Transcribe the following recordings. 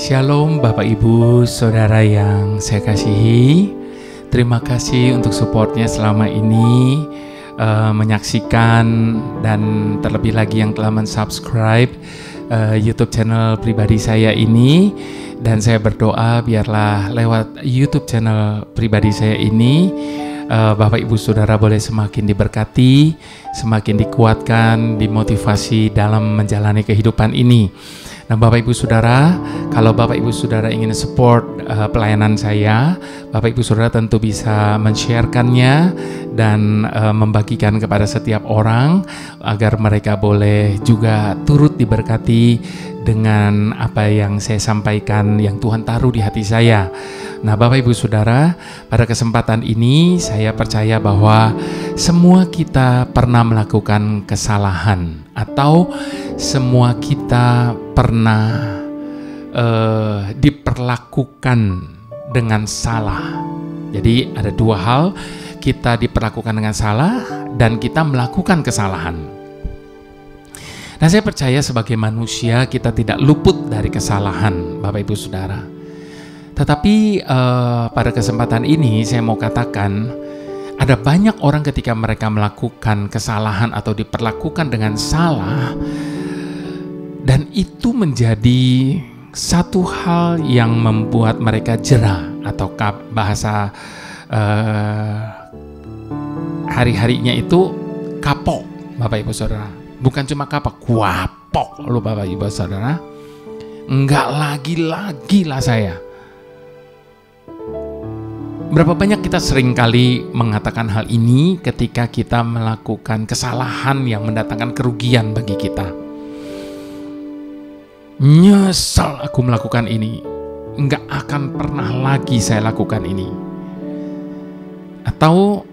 Shalom Bapak Ibu Saudara yang saya kasihi. Terima kasih untuk supportnya selama ini, menyaksikan dan terlebih lagi yang telah mensubscribe YouTube channel pribadi saya ini. Dan saya berdoa biarlah lewat YouTube channel pribadi saya ini Bapak Ibu Saudara boleh semakin diberkati, semakin dikuatkan, dimotivasi dalam menjalani kehidupan ini. Nah Bapak Ibu Saudara, kalau Bapak Ibu Saudara ingin support pelayanan saya, Bapak Ibu Saudara tentu bisa men-share-kannya dan membagikan kepada setiap orang agar mereka boleh juga turut diberkati dengan apa yang saya sampaikan yang Tuhan taruh di hati saya. Nah Bapak Ibu Saudara, pada kesempatan ini saya percaya bahwa semua kita pernah melakukan kesalahan atau semua kita pernah diperlakukan dengan salah. Jadi ada dua hal, kita diperlakukan dengan salah dan kita melakukan kesalahan. Nah saya percaya sebagai manusia kita tidak luput dari kesalahan Bapak Ibu Saudara. Tetapi pada kesempatan ini saya mau katakan ada banyak orang ketika mereka melakukan kesalahan atau diperlakukan dengan salah, dan itu menjadi satu hal yang membuat mereka jera atau bahasa hari-harinya itu kapok Bapak Ibu Saudara. Bukan cuma kapok, kuapok loh Bapak Ibu Saudara. Enggak lagi lah saya. Berapa banyak kita sering kali mengatakan hal ini ketika kita melakukan kesalahan yang mendatangkan kerugian bagi kita. Nyesal aku melakukan ini, enggak akan pernah lagi saya lakukan ini. Atau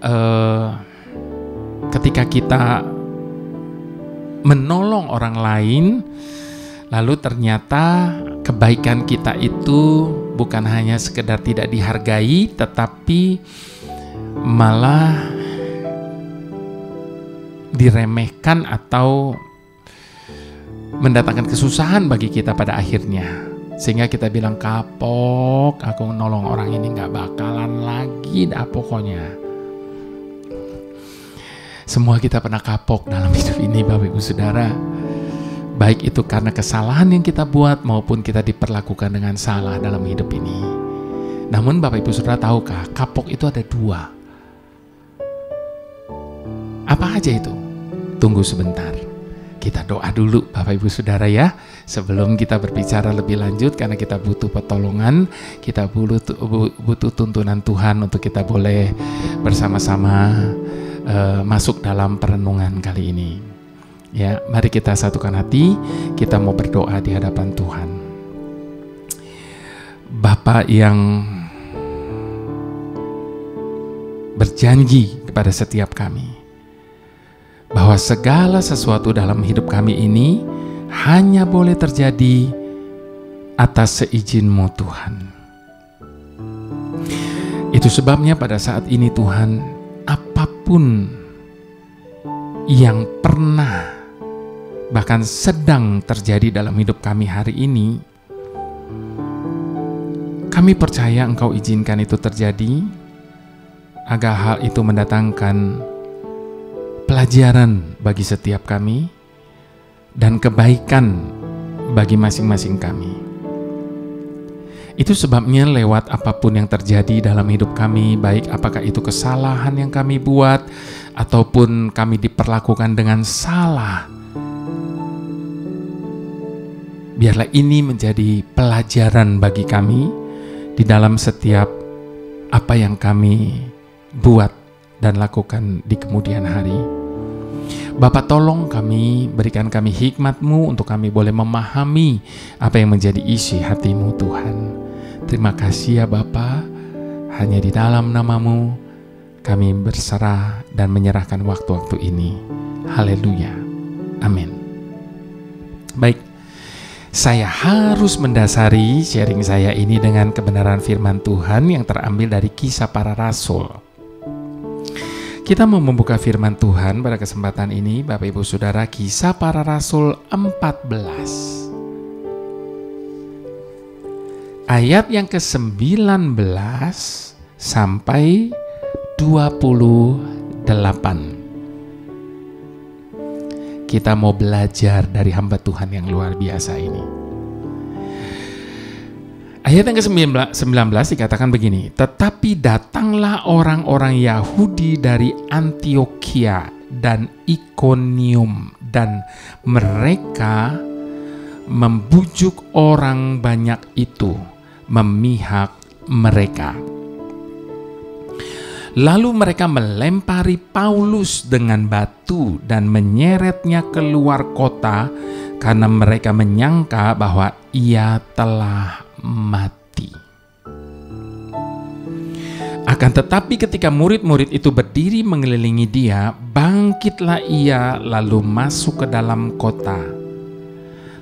ketika kita menolong orang lain, lalu ternyata kebaikan kita itu bukan hanya sekedar tidak dihargai, tetapi malah diremehkan atau mendatangkan kesusahan bagi kita pada akhirnya. Sehingga kita bilang kapok, aku menolong orang ini gak bakalan lagi dah pokoknya. Semua kita pernah kapok dalam hidup ini Bapak Ibu Saudara. Baik itu karena kesalahan yang kita buat maupun kita diperlakukan dengan salah dalam hidup ini. Namun Bapak Ibu Saudara tahukah, kapok itu ada dua. Apa aja itu? Tunggu sebentar. Kita doa dulu Bapak Ibu Saudara ya, sebelum kita berbicara lebih lanjut, karena kita butuh pertolongan, kita butuh tuntunan Tuhan untuk kita boleh bersama-sama masuk dalam perenungan kali ini. Ya, mari kita satukan hati, kita mau berdoa di hadapan Tuhan. Bapa yang berjanji kepada setiap kami bahwa segala sesuatu dalam hidup kami ini hanya boleh terjadi atas seizin-Mu Tuhan. Itu sebabnya pada saat ini Tuhan, apapun yang pernah bahkan sedang terjadi dalam hidup kami hari ini, kami percaya Engkau izinkan itu terjadi agar hal itu mendatangkan pelajaran bagi setiap kami dan kebaikan bagi masing-masing kami. Itu sebabnya lewat apapun yang terjadi dalam hidup kami, baik apakah itu kesalahan yang kami buat ataupun kami diperlakukan dengan salah, biarlah ini menjadi pelajaran bagi kami di dalam setiap apa yang kami buat dan lakukan di kemudian hari. Bapa, tolong kami, berikan kami hikmat-Mu untuk kami boleh memahami apa yang menjadi isi hati-Mu Tuhan. Terima kasih ya Bapa, hanya di dalam nama-Mu kami berserah dan menyerahkan waktu-waktu ini. Haleluya. Amin. Baik. Saya harus mendasari sharing saya ini dengan kebenaran firman Tuhan yang terambil dari Kisah Para Rasul. Kita mau membuka firman Tuhan pada kesempatan ini, Bapak Ibu Saudara, Kisah Para Rasul 14. ayat yang ke-19 sampai 28. Kita mau belajar dari hamba Tuhan yang luar biasa ini. Ayat yang ke-19 dikatakan begini, tetapi datanglah orang-orang Yahudi dari Antiokhia dan Ikonium, dan mereka membujuk orang banyak itu memihak mereka. Lalu mereka melempari Paulus dengan batu dan menyeretnya keluar kota karena mereka menyangka bahwa ia telah mati. Akan tetapi ketika murid-murid itu berdiri mengelilingi dia, bangkitlah ia lalu masuk ke dalam kota.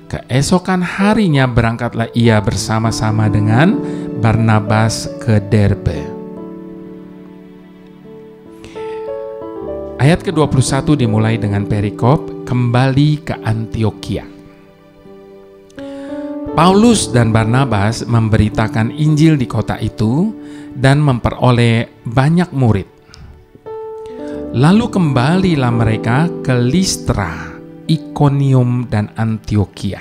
Keesokan harinya berangkatlah ia bersama-sama dengan Barnabas ke Derbe. Ayat ke-21 dimulai dengan perikop kembali ke Antiokhia. Paulus dan Barnabas memberitakan Injil di kota itu dan memperoleh banyak murid. Lalu kembalilah mereka ke Listra, Ikonium, dan Antiokhia.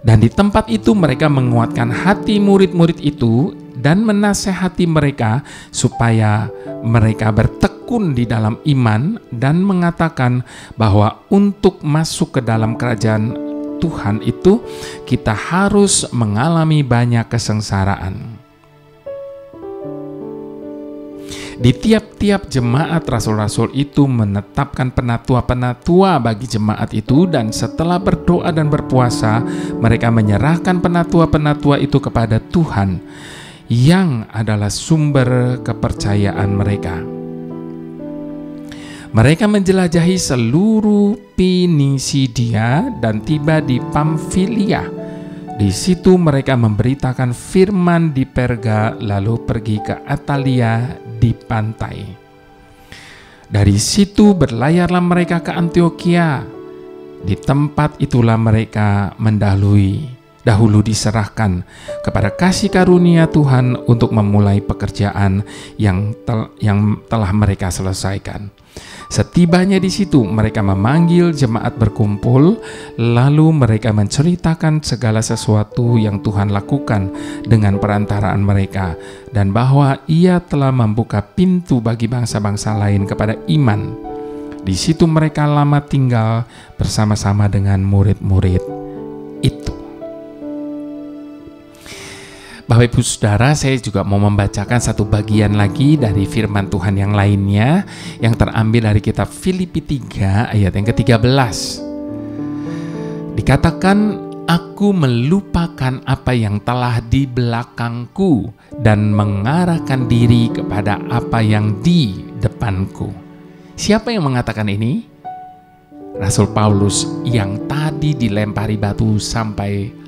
Dan di tempat itu mereka menguatkan hati murid-murid itu dan menasehati mereka supaya mereka bertekun di dalam iman dan mengatakan bahwa untuk masuk ke dalam kerajaan Tuhan itu kita harus mengalami banyak kesengsaraan. Di tiap-tiap jemaat rasul-rasul itu menetapkan penatua-penatua bagi jemaat itu, dan setelah berdoa dan berpuasa mereka menyerahkan penatua-penatua itu kepada Tuhan yang adalah sumber kepercayaan mereka. Mereka menjelajahi seluruh Pinisidia dan tiba di Pamfilia. Di situ mereka memberitakan firman di Perga, lalu pergi ke Atalia di pantai. Dari situ berlayarlah mereka ke Antiokhia. Di tempat itulah mereka dahulu diserahkan kepada kasih karunia Tuhan untuk memulai pekerjaan yang telah mereka selesaikan. Setibanya di situ, mereka memanggil jemaat berkumpul, lalu mereka menceritakan segala sesuatu yang Tuhan lakukan dengan perantaraan mereka, dan bahwa Ia telah membuka pintu bagi bangsa-bangsa lain kepada iman. Di situ mereka lama tinggal bersama-sama dengan murid-murid itu. Bapak Ibu Saudara, saya juga mau membacakan satu bagian lagi dari firman Tuhan yang lainnya yang terambil dari kitab Filipi 3 ayat yang ke-13. Dikatakan, aku melupakan apa yang telah di belakangku dan mengarahkan diri kepada apa yang di depanku. Siapa yang mengatakan ini? Rasul Paulus yang tadi dilempari batu sampai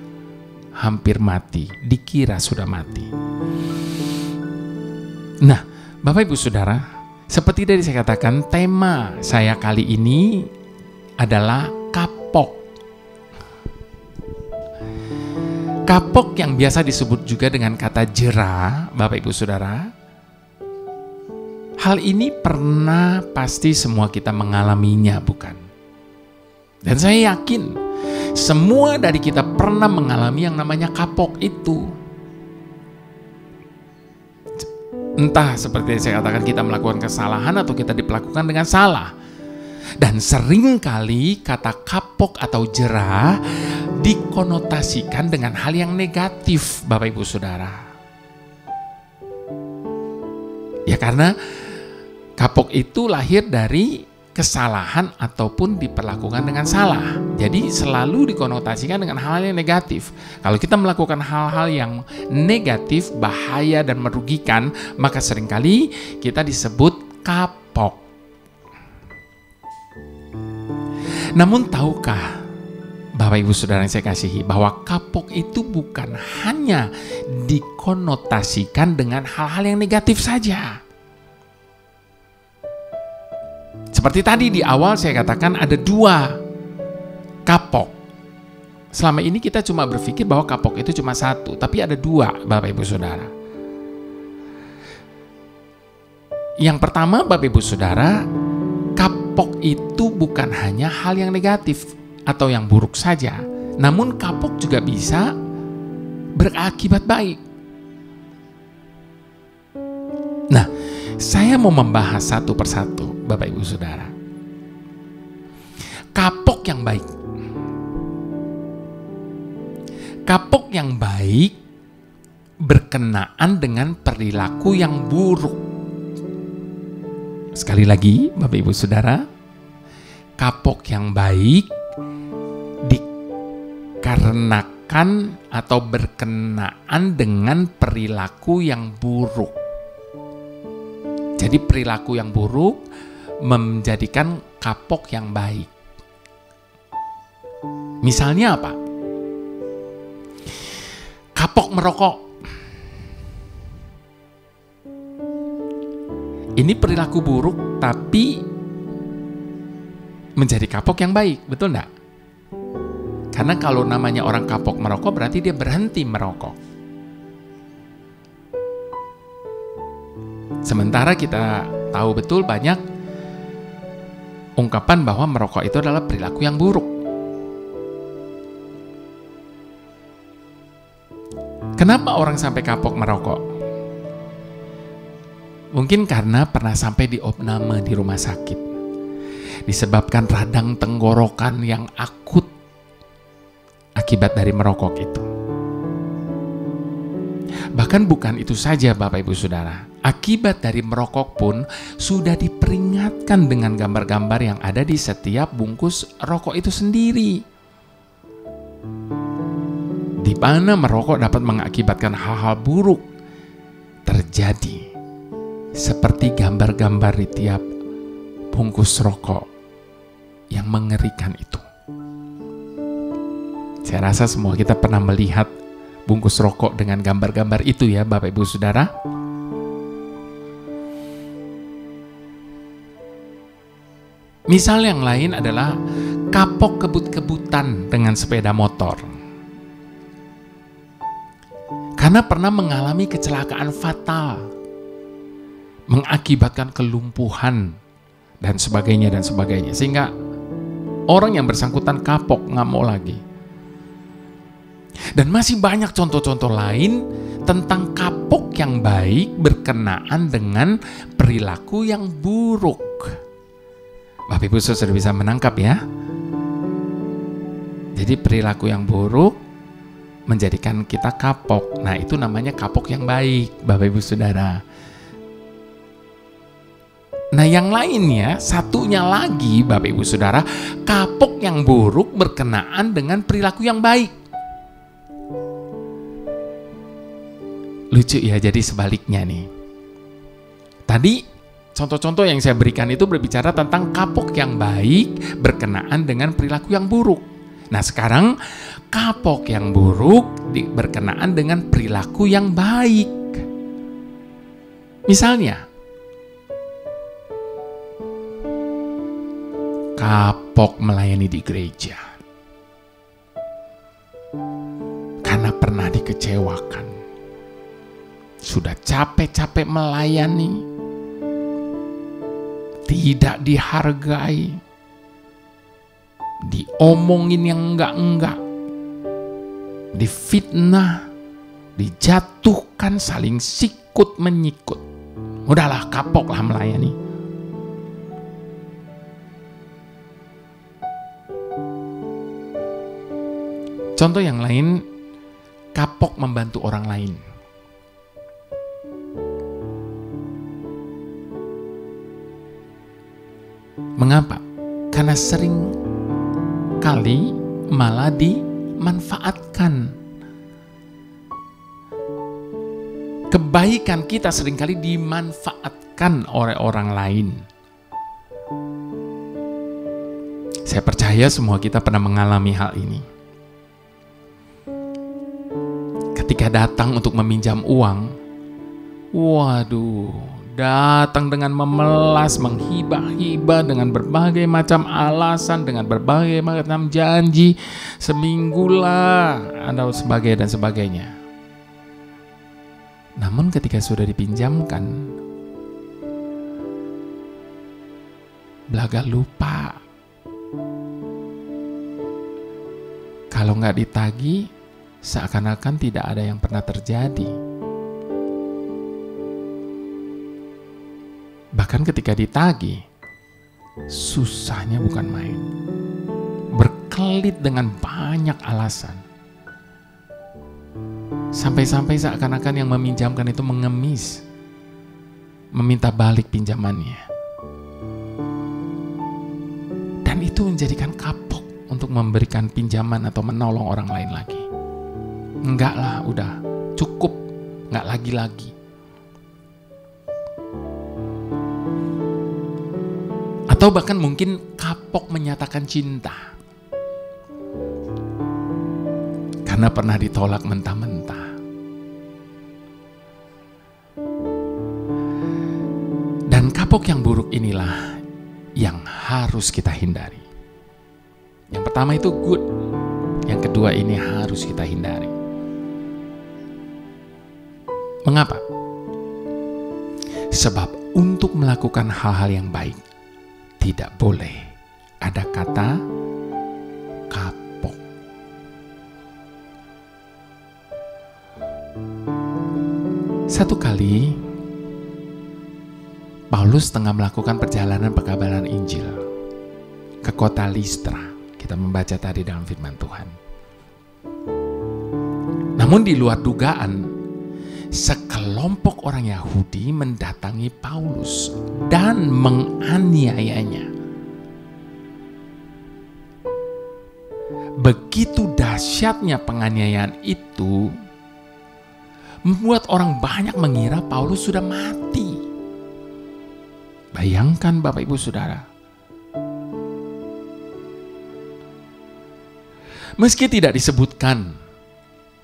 hampir mati, dikira sudah mati. Nah, Bapak Ibu Saudara, seperti tadi saya katakan, tema saya kali ini adalah kapok. Kapok yang biasa disebut juga dengan kata jera, Bapak Ibu Saudara. Hal ini pernah pasti semua kita mengalaminya, bukan? Dan saya yakin semua dari kita pernah mengalami yang namanya kapok itu. Entah seperti saya katakan, kita melakukan kesalahan atau kita diperlakukan dengan salah. Dan seringkali kata kapok atau jera dikonotasikan dengan hal yang negatif, Bapak Ibu Saudara. Ya, karena kapok itu lahir dari kesalahan ataupun diperlakukan dengan salah. Jadi selalu dikonotasikan dengan hal-hal yang negatif. Kalau kita melakukan hal-hal yang negatif, bahaya dan merugikan, maka seringkali kita disebut kapok. Namun tahukah Bapak Ibu Saudara yang saya kasihi, bahwa kapok itu bukan hanya dikonotasikan dengan hal-hal yang negatif saja. Seperti tadi di awal saya katakan ada dua kapok. selama ini kita cuma berpikir bahwa kapok itu cuma satu, tapi ada dua, Bapak Ibu Saudara. Yang pertama, Bapak Ibu Saudara, kapok itu bukan hanya hal yang negatif atau yang buruk saja, namun kapok juga bisa berakibat baik. Nah, saya mau membahas satu persatu, Bapak Ibu Saudara. Kapok yang baik. Kapok yang baik berkenaan dengan perilaku yang buruk. Sekali lagi, Bapak Ibu Saudara, kapok yang baik dikarenakan atau berkenaan dengan perilaku yang buruk. Jadi perilaku yang buruk menjadikan kapok yang baik. Misalnya apa? Kapok merokok. Ini perilaku buruk tapi menjadi kapok yang baik, betul enggak? Karena kalau namanya orang kapok merokok berarti dia berhenti merokok. Sementara kita tahu betul banyak ungkapan bahwa merokok itu adalah perilaku yang buruk. Kenapa orang sampai kapok merokok? Mungkin karena pernah sampai di opname di rumah sakit. Disebabkan radang tenggorokan yang akut akibat dari merokok itu. Bahkan bukan itu saja, Bapak Ibu Saudara. Akibat dari merokok pun sudah diperingatkan dengan gambar-gambar yang ada di setiap bungkus rokok itu sendiri. Di mana merokok dapat mengakibatkan hal-hal buruk terjadi, seperti gambar-gambar di tiap bungkus rokok yang mengerikan itu. Saya rasa semua kita pernah melihat bungkus rokok dengan gambar-gambar itu ya, Bapak Ibu Saudara. Misal yang lain adalah kapok kebut-kebutan dengan sepeda motor. Karena pernah mengalami kecelakaan fatal, mengakibatkan kelumpuhan dan sebagainya, sehingga orang yang bersangkutan kapok, nggak mau lagi. Dan masih banyak contoh-contoh lain tentang kapok yang baik berkenaan dengan perilaku yang buruk. Bapak Ibu sudah bisa menangkap ya. Jadi perilaku yang buruk menjadikan kita kapok. Nah, itu namanya kapok yang baik, Bapak Ibu Saudara. Nah, yang lainnya, satunya lagi, Bapak Ibu Saudara, kapok yang buruk berkenaan dengan perilaku yang baik. Lucu ya, jadi sebaliknya nih. Tadi contoh-contoh yang saya berikan itu berbicara tentang kapok yang baik berkenaan dengan perilaku yang buruk. Nah, sekarang kapok yang buruk berkenaan dengan perilaku yang baik. Misalnya, kapok melayani di gereja karena pernah dikecewakan. Sudah capek-capek melayani, tidak dihargai, diomongin yang enggak-enggak, difitnah, dijatuhkan, saling sikut menyikut. Udahlah, kapoklah melayani. Contoh yang lain, kapok membantu orang lain. Mengapa? Karena sering kali malah dimanfaatkan. Kebaikan kita seringkali dimanfaatkan oleh orang lain. Saya percaya semua kita pernah mengalami hal ini. Ketika datang untuk meminjam uang, waduh, datang dengan memelas, menghibah-hibah dengan berbagai macam alasan, dengan berbagai macam janji, seminggulah, atau sebagainya dan sebagainya. Namun ketika sudah dipinjamkan, belaga lupa. Kalau nggak ditagih, seakan-akan tidak ada yang pernah terjadi. Bahkan ketika ditagih, susahnya bukan main. Berkelit dengan banyak alasan. Sampai-sampai seakan-akan yang meminjamkan itu mengemis, meminta balik pinjamannya. Dan itu menjadikan kapok untuk memberikan pinjaman atau menolong orang lain lagi. Enggak lah, udah cukup, enggak lagi-lagi. Atau bahkan mungkin kapok menyatakan cinta karena pernah ditolak mentah-mentah. Dan kapok yang buruk inilah yang harus kita hindari. Yang pertama itu good, yang kedua ini harus kita hindari. Mengapa? Sebab untuk melakukan hal-hal yang baik tidak boleh ada kata kapok. Satu kali Paulus tengah melakukan perjalanan pekabaran Injil ke kota Listra. Kita membaca tadi dalam firman Tuhan. Namun di luar dugaan, sekelompok orang Yahudi mendatangi Paulus dan menganiayanya. Begitu dahsyatnya penganiayaan itu membuat orang banyak mengira Paulus sudah mati. Bayangkan Bapak Ibu Saudara. Meski tidak disebutkan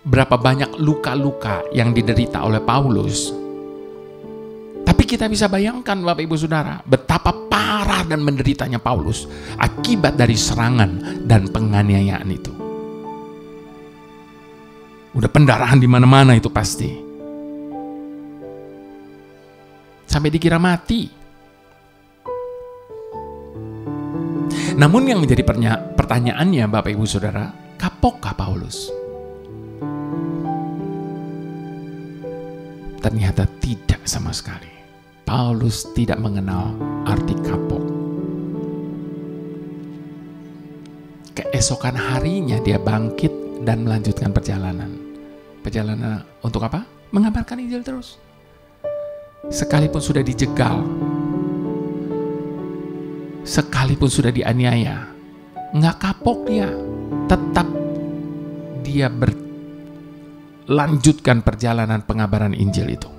berapa banyak luka-luka yang diderita oleh Paulus, tapi kita bisa bayangkan Bapak Ibu Saudara betapa parah dan menderitanya Paulus akibat dari serangan dan penganiayaan itu. Udah pendarahan di mana-mana itu pasti. Sampai dikira mati. Namun yang menjadi pertanyaannya Bapak Ibu Saudara, kapokkah Paulus? Ternyata tidak sama sekali. Paulus tidak mengenal arti kapok. Keesokan harinya dia bangkit dan melanjutkan perjalanan. Perjalanan untuk apa? Mengabarkan Injil terus. Sekalipun sudah dijegal, sekalipun sudah dianiaya, nggak kapok dia. Tetap dia berlanjutkan perjalanan pengabaran Injil itu.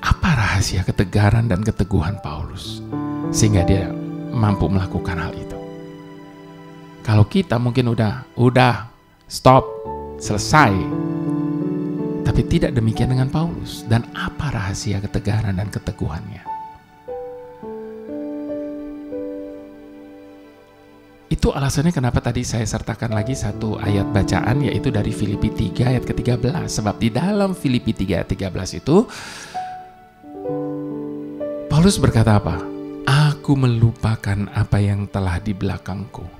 Apa rahasia ketegaran dan keteguhan Paulus sehingga dia mampu melakukan hal itu? Kalau kita mungkin udah stop, selesai. Tapi tidak demikian dengan Paulus. Dan apa rahasia ketegaran dan keteguhannya? Itu alasannya kenapa tadi saya sertakan lagi satu ayat bacaan, yaitu dari Filipi 3 ayat ke-13. Sebab di dalam Filipi 3 ayat 13 itu Paulus berkata apa? Aku melupakan apa yang telah di belakangku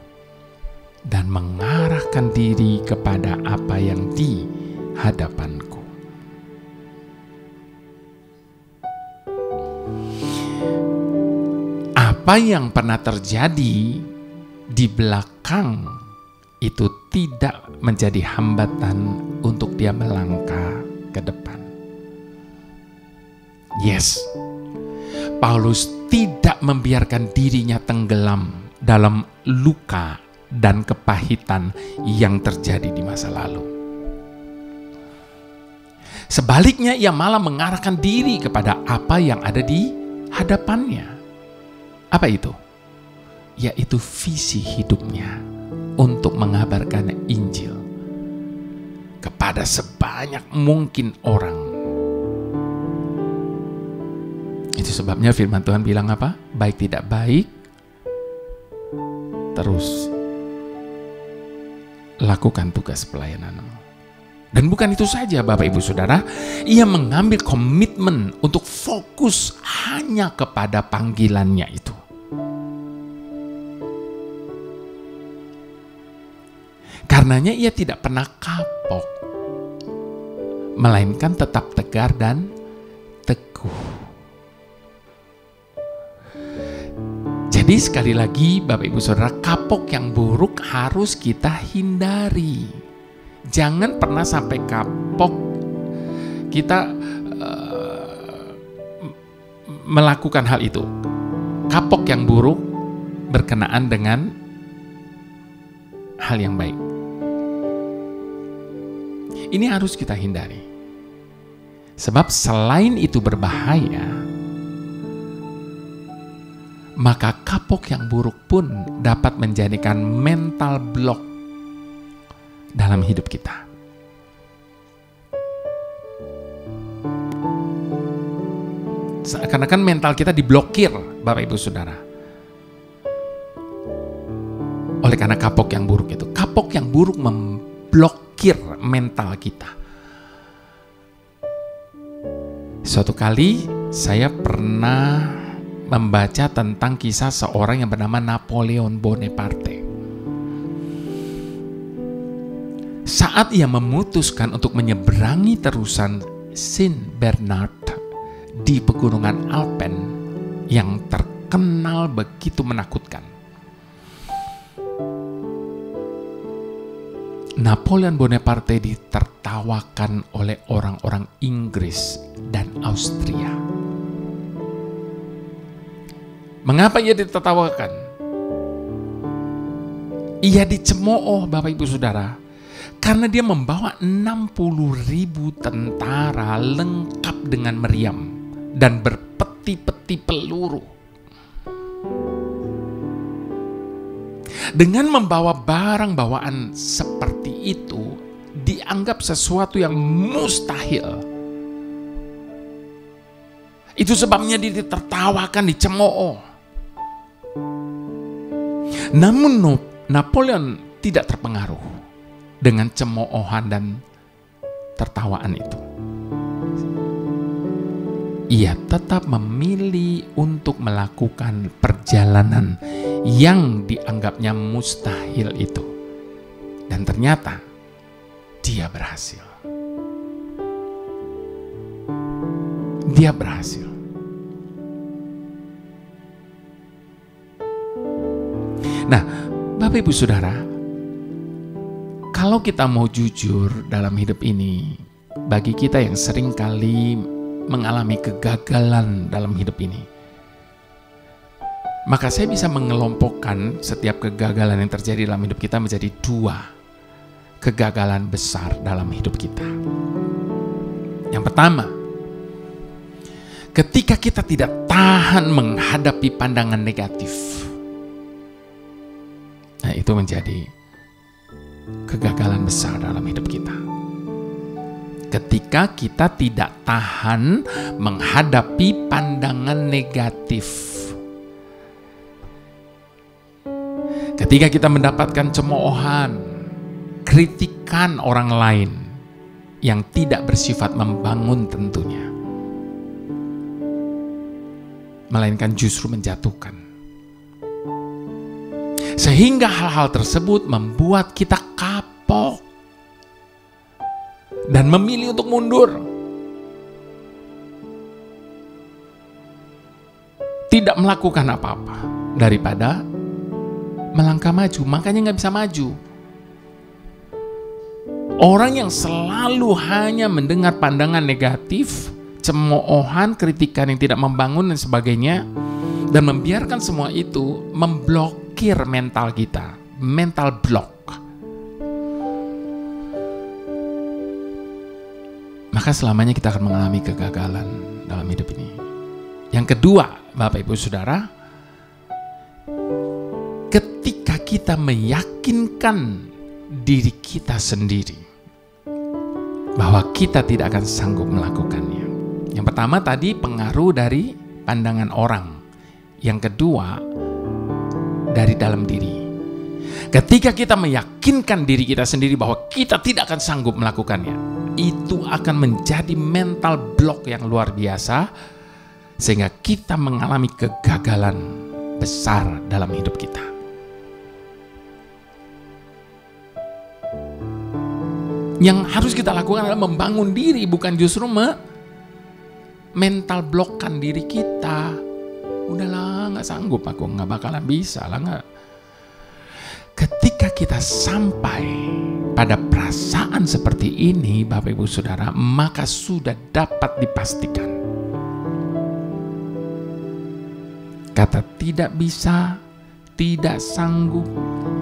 dan mengarahkan diri kepada apa yang di hadapanku. Apa yang pernah terjadi di belakang itu tidak menjadi hambatan untuk dia melangkah ke depan. Yes, Paulus tidak membiarkan dirinya tenggelam dalam luka dan kepahitan yang terjadi di masa lalu. Sebaliknya ia malah mengarahkan diri kepada apa yang ada di hadapannya. Apa itu? Yaitu visi hidupnya untuk mengabarkan Injil. kepada sebanyak mungkin orang. Itu sebabnya firman Tuhan bilang apa? Baik tidak baik, terus lakukan tugas pelayananmu. Dan bukan itu saja Bapak Ibu Saudara, ia mengambil komitmen untuk fokus hanya kepada panggilannya itu. Karenanya ia tidak pernah kapok, melainkan tetap tegar dan teguh. Jadi sekali lagi Bapak Ibu Saudara, kapok yang buruk harus kita hindari. Jangan pernah sampai kapok kita melakukan hal itu. Kapok yang buruk berkenaan dengan hal yang baik. Ini harus kita hindari. Sebab selain itu berbahaya, maka kapok yang buruk pun dapat menjadikan mental block dalam hidup kita. Seakan-akan mental kita diblokir, Bapak Ibu Saudara, oleh karena kapok yang buruk itu. Kapok yang buruk memblokir mental kita. Suatu kali saya pernah membaca tentang kisah seorang yang bernama Napoleon Bonaparte. Saat ia memutuskan untuk menyeberangi terusan Saint Bernard di pegunungan Alpen yang terkenal begitu menakutkan, Napoleon Bonaparte ditertawakan oleh orang-orang Inggris dan Austria. Mengapa ia ditertawakan? Ia dicemooh, Bapak Ibu Saudara, karena dia membawa 60.000 tentara lengkap dengan meriam dan berpeti-peti peluru. Dengan membawa barang bawaan seperti itu dianggap sesuatu yang mustahil. Itu sebabnya dia ditertawakan, dicemooh. Namun Napoleon tidak terpengaruh dengan cemoohan dan tertawaan itu. Ia tetap memilih untuk melakukan perjalanan yang dianggapnya mustahil itu. Dan ternyata dia berhasil. Dia berhasil. Nah, Bapak Ibu Saudara, kalau kita mau jujur dalam hidup ini, bagi kita yang sering kali mengalami kegagalan dalam hidup ini, maka saya bisa mengelompokkan setiap kegagalan yang terjadi dalam hidup kita menjadi 2 kegagalan besar dalam hidup kita. Yang pertama, ketika kita tidak tahan menghadapi pandangan negatif. Nah, itu menjadi kegagalan besar dalam hidup kita. Ketika kita tidak tahan menghadapi pandangan negatif. Ketika kita mendapatkan cemoohan, kritikan orang lain yang tidak bersifat membangun tentunya, melainkan justru menjatuhkan. Sehingga hal-hal tersebut membuat kita kapok dan memilih untuk mundur. Tidak melakukan apa-apa daripada melangkah maju, makanya nggak bisa maju. Orang yang selalu hanya mendengar pandangan negatif, cemoohan, kritikan yang tidak membangun dan sebagainya, dan membiarkan semua itu memblokir mental kita, mental block. Maka selamanya kita akan mengalami kegagalan dalam hidup ini. Yang kedua, Bapak Ibu Saudara, ketika kita meyakinkan diri kita sendiri bahwa kita tidak akan sanggup melakukannya. Yang pertama tadi pengaruh dari pandangan orang. Yang kedua dari dalam diri. Ketika kita meyakinkan diri kita sendiri bahwa kita tidak akan sanggup melakukannya, itu akan menjadi mental block yang luar biasa, sehingga kita mengalami kegagalan besar dalam hidup kita. Yang harus kita lakukan adalah membangun diri, bukan justru mental blockkan diri kita. Udahlah, gak sanggup aku, gak bakalan bisa lah, gak. Ketika kita sampai pada perasaan seperti ini, Bapak Ibu Saudara, maka sudah dapat dipastikan kata tidak bisa, tidak sanggup,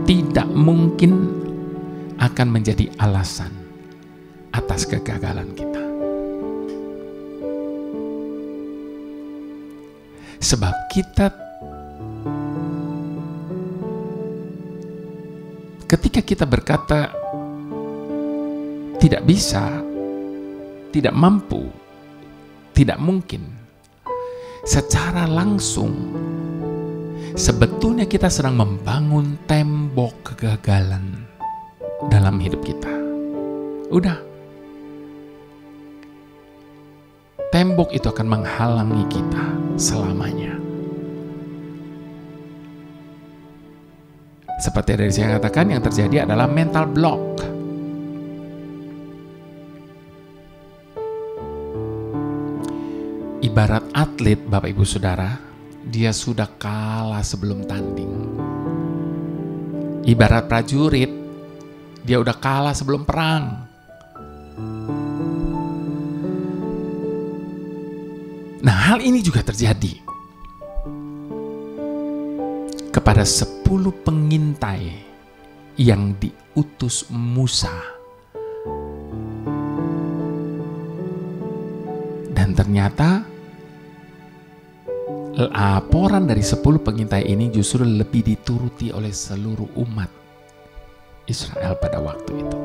tidak mungkin akan menjadi alasan atas kegagalan kita. Sebab ketika kita berkata tidak bisa, tidak mampu, tidak mungkin, secara langsung sebetulnya kita sedang membangun tembok kegagalan dalam hidup kita. Udah, tembok itu akan menghalangi kita selamanya. Seperti yang saya katakan, yang terjadi adalah mental block. Ibarat atlet, Bapak Ibu Saudara, dia sudah kalah sebelum tanding. Ibarat prajurit, dia udah kalah sebelum perang. Nah, hal ini juga terjadi kepada 10 pengintai yang diutus Musa. Dan ternyata laporan dari 10 pengintai ini justru lebih dituruti oleh seluruh umat Israel pada waktu itu.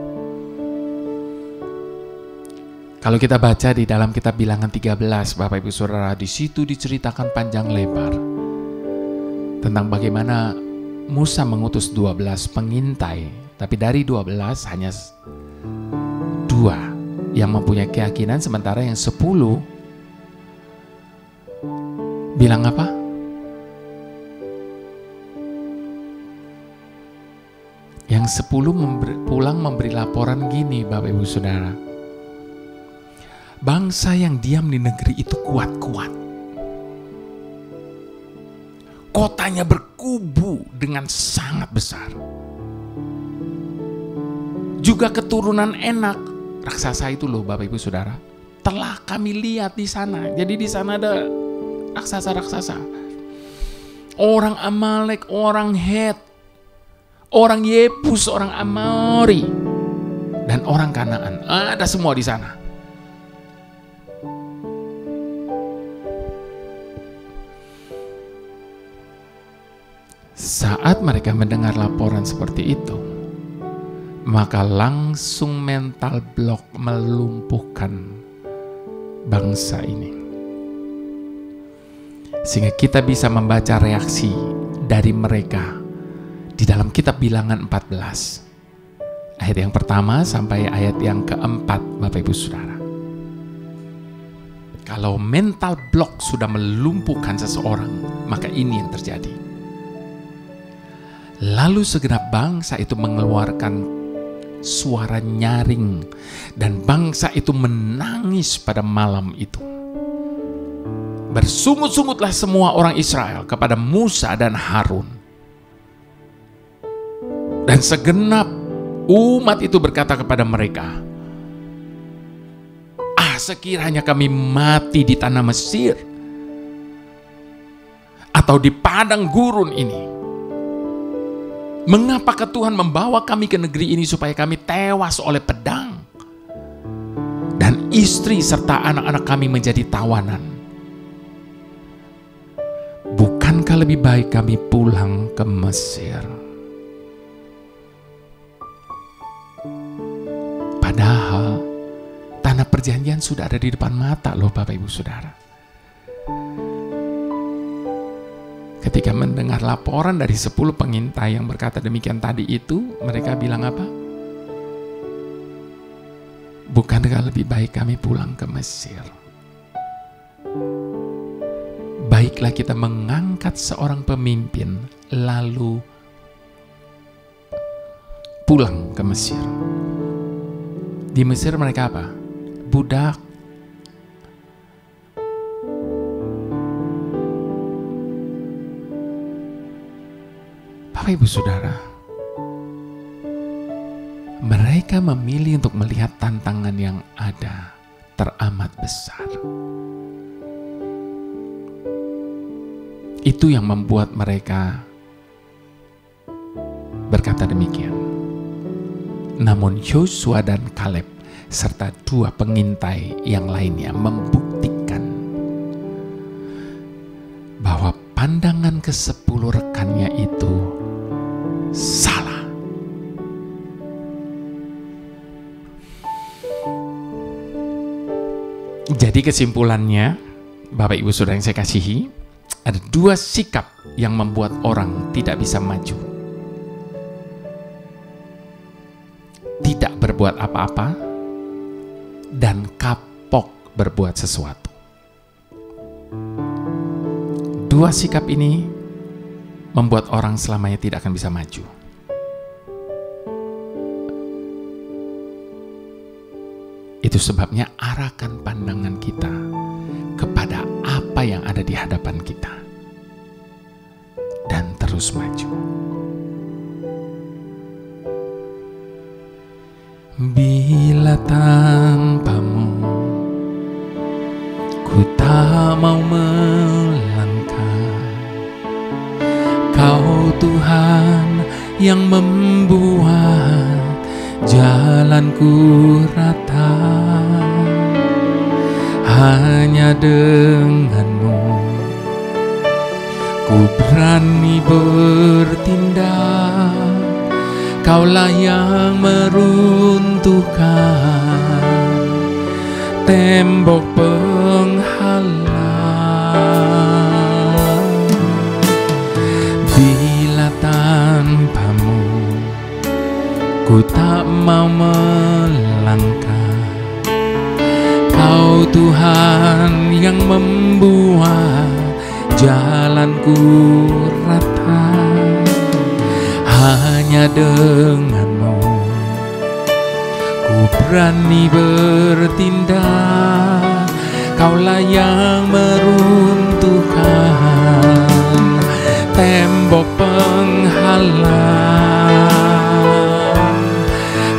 Kalau kita baca di dalam kitab Bilangan 13, Bapak Ibu Saudara, di situ diceritakan panjang lebar tentang bagaimana Musa mengutus 12 pengintai, tapi dari 12 hanya 2 yang mempunyai keyakinan, sementara yang 10 bilang apa? Yang 10 pulang memberi laporan gini, Bapak Ibu Saudara. Bangsa yang diam di negeri itu kuat-kuat. Kotanya berkubu dengan sangat besar. Juga keturunan Enak, raksasa itu loh Bapak Ibu Saudara, telah kami lihat di sana. Jadi di sana ada raksasa-raksasa. Orang Amalek, orang Het, orang Yebus, orang Amori, dan orang Kanaan. Ada semua di sana. Saat mereka mendengar laporan seperti itu, maka langsung mental block melumpuhkan bangsa ini. Sehingga kita bisa membaca reaksi dari mereka di dalam kitab Bilangan 14. Ayat yang pertama sampai ayat yang keempat, Bapak Ibu Saudara. Kalau mental block sudah melumpuhkan seseorang, maka ini yang terjadi. Lalu segenap bangsa itu mengeluarkan suara nyaring, dan bangsa itu menangis pada malam itu. Bersungut-sungutlah semua orang Israel kepada Musa dan Harun. Dan segenap umat itu berkata kepada mereka, sekiranya kami mati di tanah Mesir atau di padang gurun ini, mengapakah Tuhan membawa kami ke negeri ini supaya kami tewas oleh pedang dan istri serta anak-anak kami menjadi tawanan? Bukankah lebih baik kami pulang ke Mesir? Padahal perjanjian sudah ada di depan mata loh Bapak Ibu Saudara. Ketika mendengar laporan dari 10 pengintai yang berkata demikian tadi itu, mereka bilang apa? Bukankah lebih baik kami pulang ke Mesir? Baiklah kita mengangkat seorang pemimpin lalu pulang ke Mesir. Di Mesir mereka apa? Budak. Bapak Ibu Saudara, mereka memilih untuk melihat tantangan yang ada teramat besar. Itu yang membuat mereka berkata demikian. Namun Yosua dan Kaleb serta 2 pengintai yang lainnya membuktikan bahwa pandangan ke-10 rekannya itu salah. Jadi kesimpulannya, Bapak Ibu Saudara yang saya kasihi, ada 2 sikap yang membuat orang tidak bisa maju. Tidak berbuat apa-apa dan kapok berbuat sesuatu. 2 sikap ini membuat orang selamanya tidak akan bisa maju. Itu sebabnya arahkan pandangan kita kepada apa yang ada di hadapan kita dan terus maju. Bila tanpamu ku tak mau melangkah, Kau Tuhan yang membuat jalanku rata. Hanya denganmu ku berani bertindak. Kaulah yang meruntuhkan tembok penghalang. Bila tanpamu ku tak mau melangkah, Kau Tuhan yang membuat jalanku rata. Hanya denganmu ku berani bertindak. Kaulah yang meruntuhkan tembok penghalang.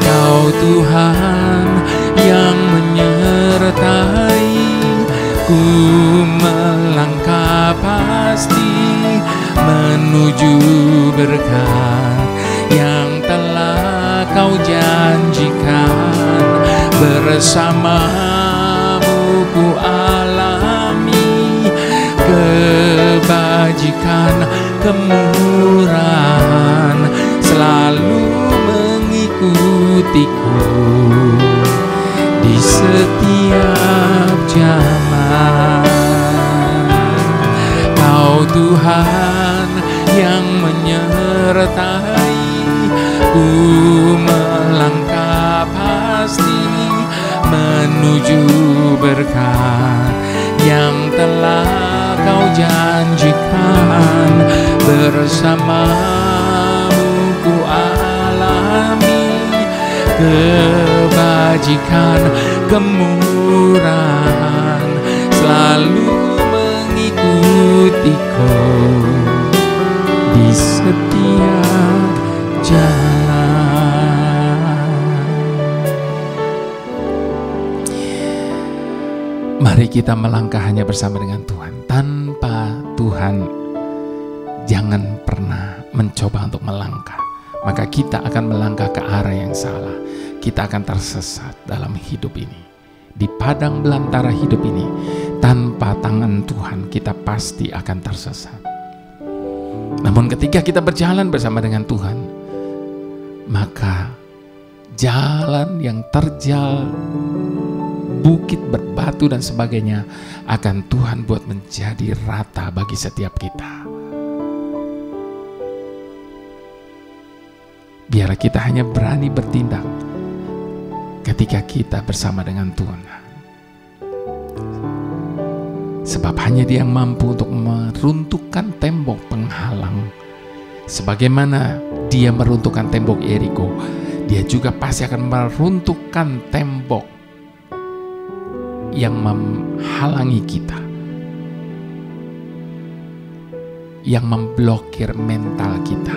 Kau Tuhan yang menyertai ku melangkah pasti menuju berkat yang telah Kau janjikan. Bersamamu ku alami kebajikan, kemurahan selalu mengikutiku di setiap zaman. Kau Tuhan yang menyertai ku melangkah pasti menuju berkat yang telah Kau janjikan. Bersamamu ku alami kebajikan, kemurahan selalu mengikutiku di setiap jalan. Mari kita melangkah hanya bersama dengan Tuhan. Tanpa Tuhan, jangan pernah mencoba untuk melangkah. Maka kita akan melangkah ke arah yang salah. Kita akan tersesat dalam hidup ini. Di padang belantara hidup ini, tanpa tangan Tuhan, kita pasti akan tersesat. Namun ketika kita berjalan bersama dengan Tuhan, maka jalan yang terjal berbukit, berbatu dan sebagainya akan Tuhan buat menjadi rata bagi setiap kita. Biarlah kita hanya berani bertindak ketika kita bersama dengan Tuhan. Sebab hanya Dia yang mampu untuk meruntuhkan tembok penghalang. Sebagaimana Dia meruntuhkan tembok Yeriko, Dia juga pasti akan meruntuhkan tembok yang menghalangi kita, yang memblokir mental kita.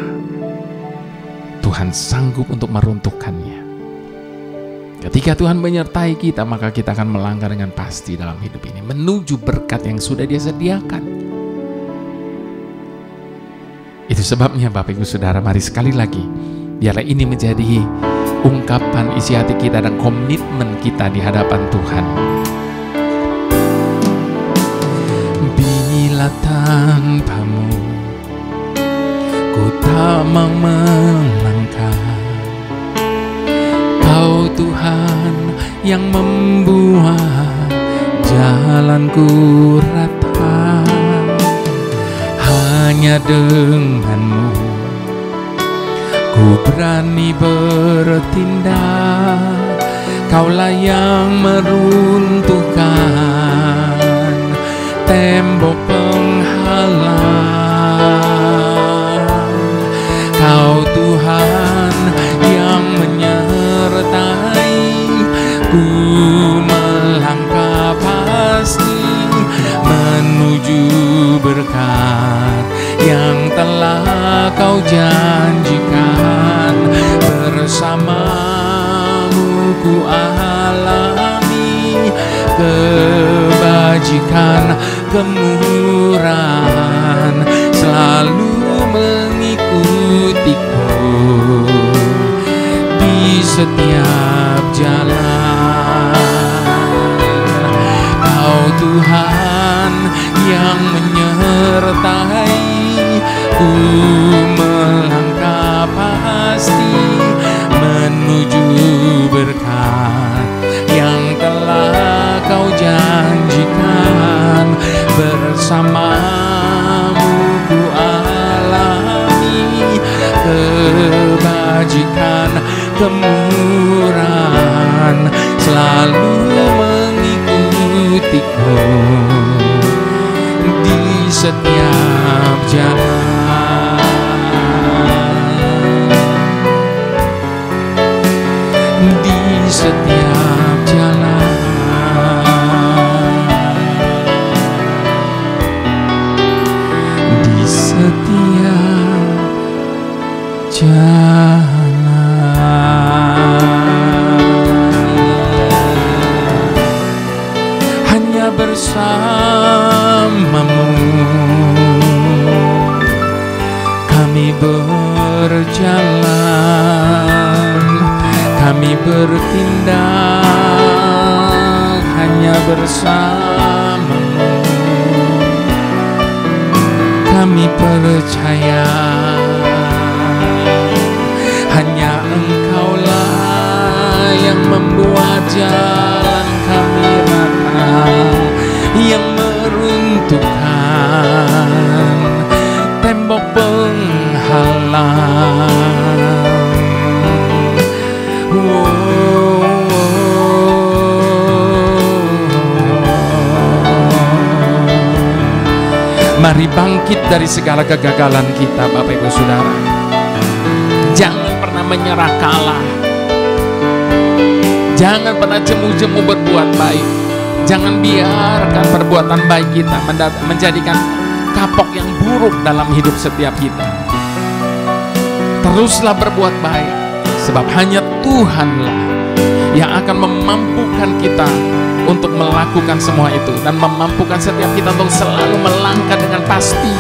Tuhan sanggup untuk meruntuhkannya. Ketika Tuhan menyertai kita, maka kita akan melangkah dengan pasti dalam hidup ini menuju berkat yang sudah Dia sediakan. Itu sebabnya Bapak Ibu Saudara, mari sekali lagi biarlah ini menjadi ungkapan isi hati kita dan komitmen kita di hadapan Tuhan. Bila tanpamu ku tak mau melangkah, Kau Tuhan yang membuat jalanku rata. Hanya dengan-Mu ku berani bertindak. Kaulah yang meruntuhkan tembok penghalang. Kau Tuhan yang menyertai ku melangkah pasti menuju berkat yang telah Kau janjikan. Bersama-Mu ku alami kebajikan, kemurahan selalu mengikutiku di setiap jalan. Kau Tuhan yang menyertai ku melangkah pasti menuju berkat yang telah Kau janjikan. Bersama-Mu ku alami kebajikan, kemurahan selalu mengikutiku di setiap jalan. Di setiap jalan. Di setiap jalan. Hanya bersama-Mu kami berjalan, kami bertindak. Hanya bersama-Mu kami percaya. Hanya Engkaulah yang membuat jalan kami rata, yang meruntuhkan tembok penghalang. Mari bangkit dari segala kegagalan kita, Bapak Ibu Saudara. Jangan pernah menyerah kalah. Jangan pernah jemu-jemu berbuat baik. Jangan biarkan perbuatan baik kita menjadikan kapok yang buruk dalam hidup setiap kita. Teruslah berbuat baik, sebab hanya Tuhanlah yang akan memampukan kita untuk melakukan semua itu, dan memampukan setiap kita untuk selalu melangkah dengan pasti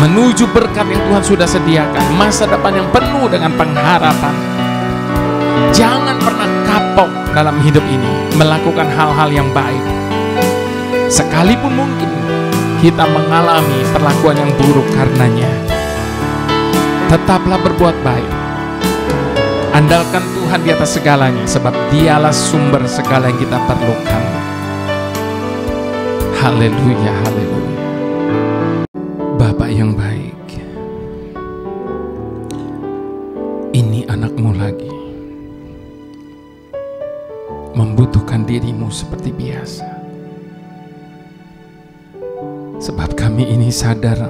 menuju berkat yang Tuhan sudah sediakan, masa depan yang penuh dengan pengharapan. Jangan pernah kapok dalam hidup ini melakukan hal-hal yang baik. Sekalipun mungkin kita mengalami perlakuan yang buruk karenanya, tetaplah berbuat baik. Andalkan Tuhan di atas segalanya, sebab Dialah sumber segala yang kita perlukan. Haleluya, haleluya. Bapa yang baik, ini anak-Mu lagi, membutuhkan diri-Mu seperti biasa. Sebab kami ini sadar,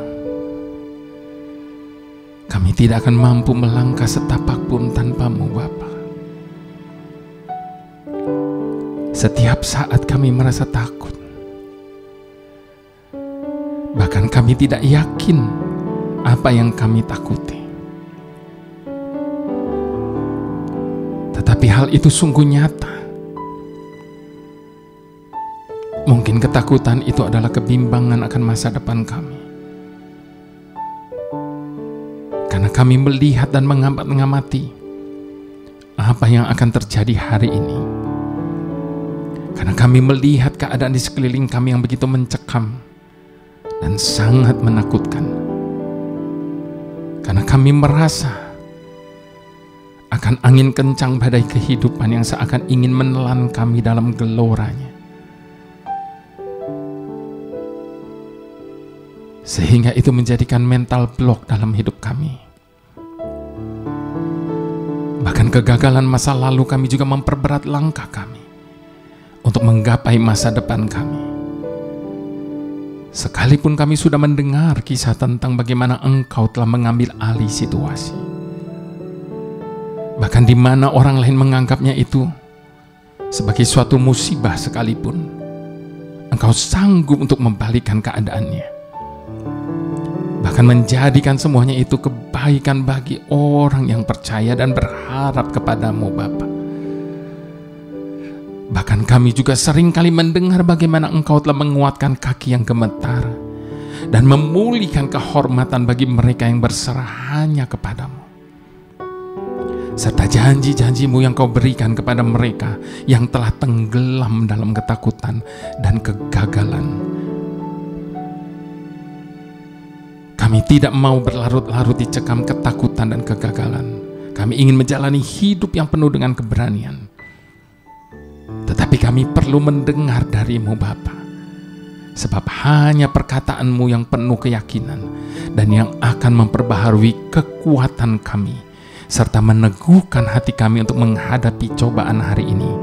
kami tidak akan mampu melangkah setapak pun tanpa-Mu, Bapa. Setiap saat kami merasa takut, bahkan kami tidak yakin apa yang kami takuti. Tetapi hal itu sungguh nyata. Mungkin ketakutan itu adalah kebimbangan akan masa depan kami. Karena kami melihat dan mengamati apa yang akan terjadi hari ini. Karena kami melihat keadaan di sekeliling kami yang begitu mencekam dan sangat menakutkan. Karena kami merasa akan angin kencang badai kehidupan yang seakan ingin menelan kami dalam geloranya. Sehingga itu menjadikan mental block dalam hidup kami. Bahkan kegagalan masa lalu kami juga memperberat langkah kami untuk menggapai masa depan kami. Sekalipun kami sudah mendengar kisah tentang bagaimana Engkau telah mengambil alih situasi. Bahkan di mana orang lain menganggapnya itu sebagai suatu musibah sekalipun, Engkau sanggup untuk membalikkan keadaannya. Bahkan menjadikan semuanya itu kebaikan bagi orang yang percaya dan berharap kepada-Mu, Bapa. Bahkan kami juga sering kali mendengar bagaimana Engkau telah menguatkan kaki yang gemetar dan memulihkan kehormatan bagi mereka yang berserah hanya kepada-Mu. Serta janji-janji-Mu yang Kau berikan kepada mereka yang telah tenggelam dalam ketakutan dan kegagalan. Kami tidak mau berlarut-larut dicekam ketakutan dan kegagalan. Kami ingin menjalani hidup yang penuh dengan keberanian. Tetapi kami perlu mendengar dari-Mu, Bapa. Sebab hanya perkataan-Mu yang penuh keyakinan dan yang akan memperbaharui kekuatan kami, serta meneguhkan hati kami untuk menghadapi cobaan hari ini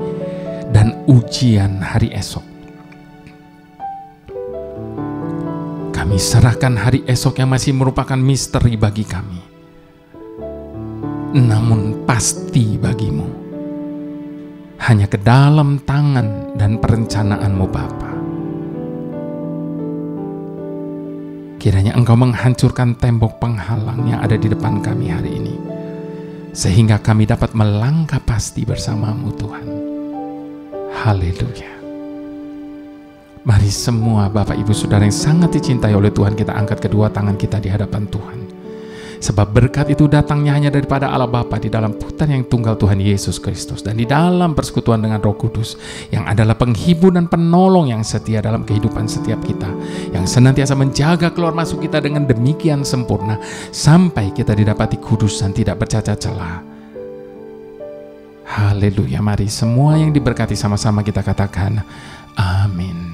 dan ujian hari esok. Kami serahkan hari esok yang masih merupakan misteri bagi kami, namun pasti bagi-Mu, hanya ke dalam tangan dan perencanaan-Mu, Bapa. Kiranya Engkau menghancurkan tembok penghalang yang ada di depan kami hari ini, sehingga kami dapat melangkah pasti bersama-Mu, Tuhan. Haleluya. Mari semua Bapak Ibu Saudara yang sangat dicintai oleh Tuhan, kita angkat kedua tangan kita di hadapan Tuhan. Sebab berkat itu datangnya hanya daripada Allah Bapa di dalam putra yang tunggal Tuhan Yesus Kristus, dan di dalam persekutuan dengan Roh Kudus yang adalah penghibur dan penolong yang setia dalam kehidupan setiap kita, yang senantiasa menjaga keluar masuk kita dengan demikian sempurna sampai kita didapati kudus dan tidak bercacat celah. Haleluya. Mari semua yang diberkati sama-sama kita katakan amin.